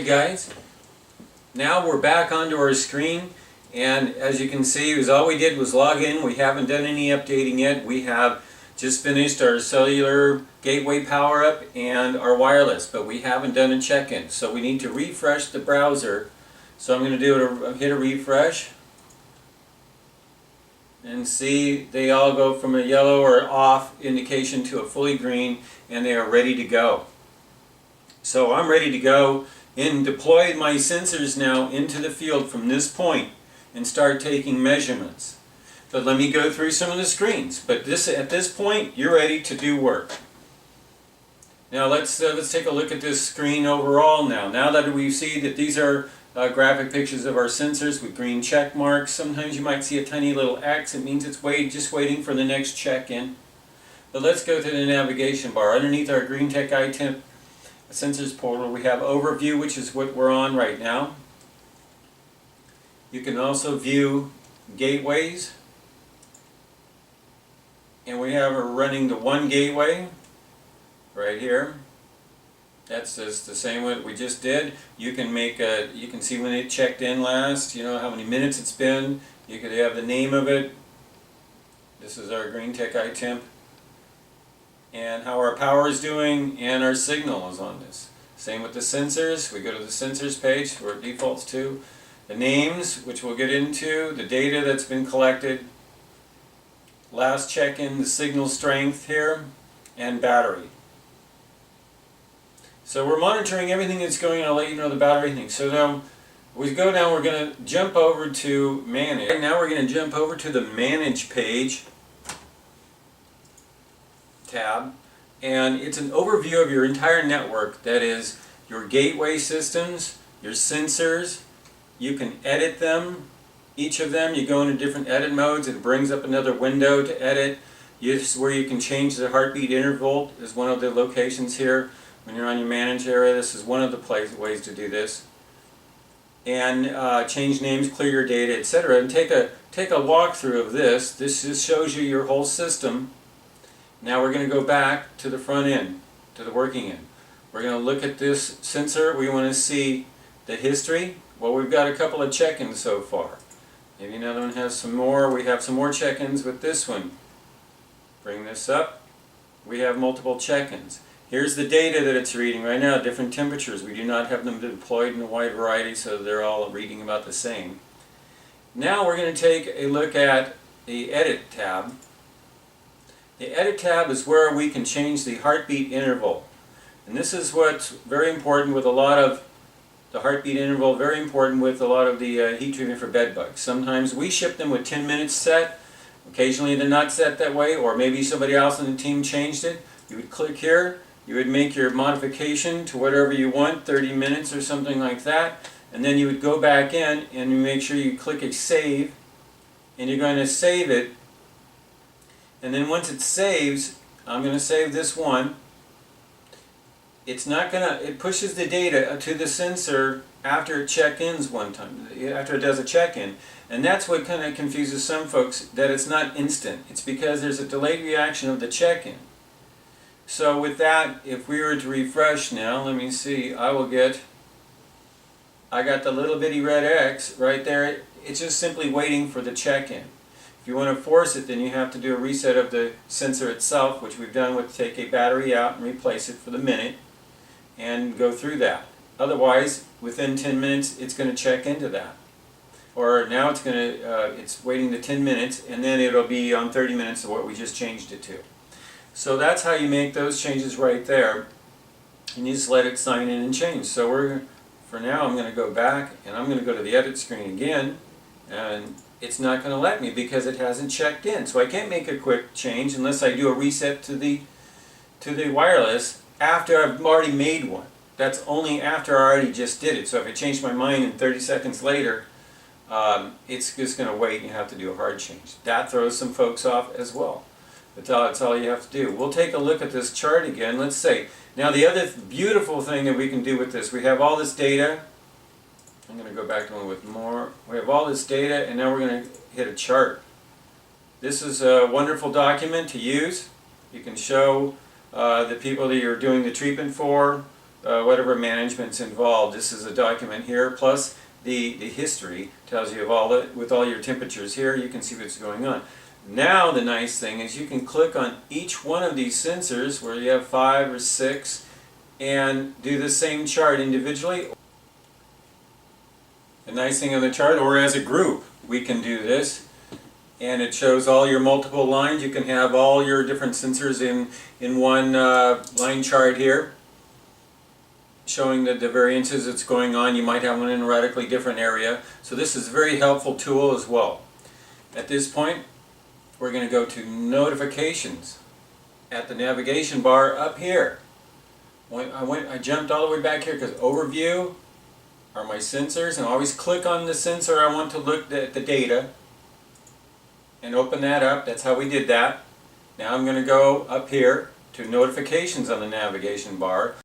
Okay guys, now we're back onto our screen, and as you can see, all we did was log in. We haven't done any updating yet. We have just finished our cellular gateway power up and our wireless, but we haven't done a check-in. So we need to refresh the browser. So I'm going to hit a refresh and see they all go from a yellow or off indication to a fully green, and they are ready to go. So I'm ready to go and deploy my sensors now into the field from this point and start taking measurements. But let me go through some of the screens. But at this point, you're ready to do work. Now let's take a look at this screen overall now. Now that we see that these are graphic pictures of our sensors with green check marks. Sometimes you might see a tiny little X. It means it's just waiting for the next check-in. But let's go to the navigation bar. Underneath our green tech iTemp sensors portal, we have overview, which is what we're on right now. You can also view gateways, and we have running the one gateway right here. That's just the same what we just did. You can you can see when it checked in last, you know, how many minutes it's been. You could have the name of it. This is our green tech iTemp, and how our power is doing, and our signal is on this. Same with the sensors. We go to the sensors page where it defaults to. The names, which we'll get into, the data that's been collected, last check-in, the signal strength here, and battery. So we're monitoring everything that's going on. I'll let you know the battery thing. So now we're going to jump over to manage. Right now we're going to jump over to the manage page tab, and it's an overview of your entire network. That is your gateway systems, your sensors. You can edit them, each of them. You go into different edit modes. It brings up another window to edit. This is where you can change the heartbeat interval, is one of the locations here. When you're on your manage area, this is one of the ways to do this. And change names, clear your data, etc. And take a walkthrough of this. This just shows you your whole system. Now we're going to go back to the front end, to the working end. We're going to look at this sensor. We want to see the history. Well, we've got a couple of check-ins so far. Maybe another one has some more. We have some more check-ins with this one. Bring this up. We have multiple check-ins. Here's the data that it's reading right now, different temperatures. We do not have them deployed in a wide variety, so they're all reading about the same. Now we're going to take a look at the Edit tab. The Edit tab is where we can change the heartbeat interval. And this is what's very important with a lot of the heartbeat interval, very important with a lot of the heat treatment for bed bugs. Sometimes we ship them with 10 minutes set. Occasionally they're not set that way, or maybe somebody else on the team changed it. You would click here. You would make your modification to whatever you want, 30 minutes or something like that, and then you would go back in and you make sure you click a save, and you're going to save it. And then once it saves, I'm going to save this one. It's not going to, it pushes the data to the sensor after it check-ins one time, after it does a check-in. And that's what kind of confuses some folks, that it's not instant. It's because there's a delayed reaction of the check-in. So with that, if we were to refresh now, let me see, I got the little bitty red X right there. It's just simply waiting for the check-in. If you want to force it, then you have to do a reset of the sensor itself, which we've done with take a battery out and replace it for the minute and go through that. Otherwise, within 10 minutes, it's going to check into that. Or now it's waiting the 10 minutes, and then it'll be on 30 minutes of what we just changed it to. So that's how you make those changes right there. And you just let it sign in and change. So for now, I'm going to go back, and I'm going to go to the edit screen again, and it's not going to let me because it hasn't checked in. So I can't make a quick change unless I do a reset to the wireless after I've already made one. That's only after I already just did it. So if I change my mind in 30 seconds later, it's just going to wait and you have to do a hard change. That throws some folks off as well. That's all you have to do. We'll take a look at this chart again. Let's say, now the other beautiful thing that we can do with this, we have all this data. I'm going to go back to one with more. We have all this data, and now we're going to hit a chart. This is a wonderful document to use. You can show the people that you're doing the treatment for, whatever management's involved. This is a document here, plus the history tells you of all it, with all your temperatures here, you can see what's going on. Now the nice thing is you can click on each one of these sensors where you have 5 or 6 and do the same chart individually. The nice thing on the chart, or as a group, we can do this. And it shows all your multiple lines. You can have all your different sensors in one line chart here, showing the variances that's going on. You might have one in a radically different area. So this is a very helpful tool as well. At this point, we're going to go to notifications at the navigation bar up here. I jumped all the way back here because overview are my sensors, and I always click on the sensor I want to look at the data and open that up. That's how we did that. Now I'm going to go up here to notifications on the navigation bar.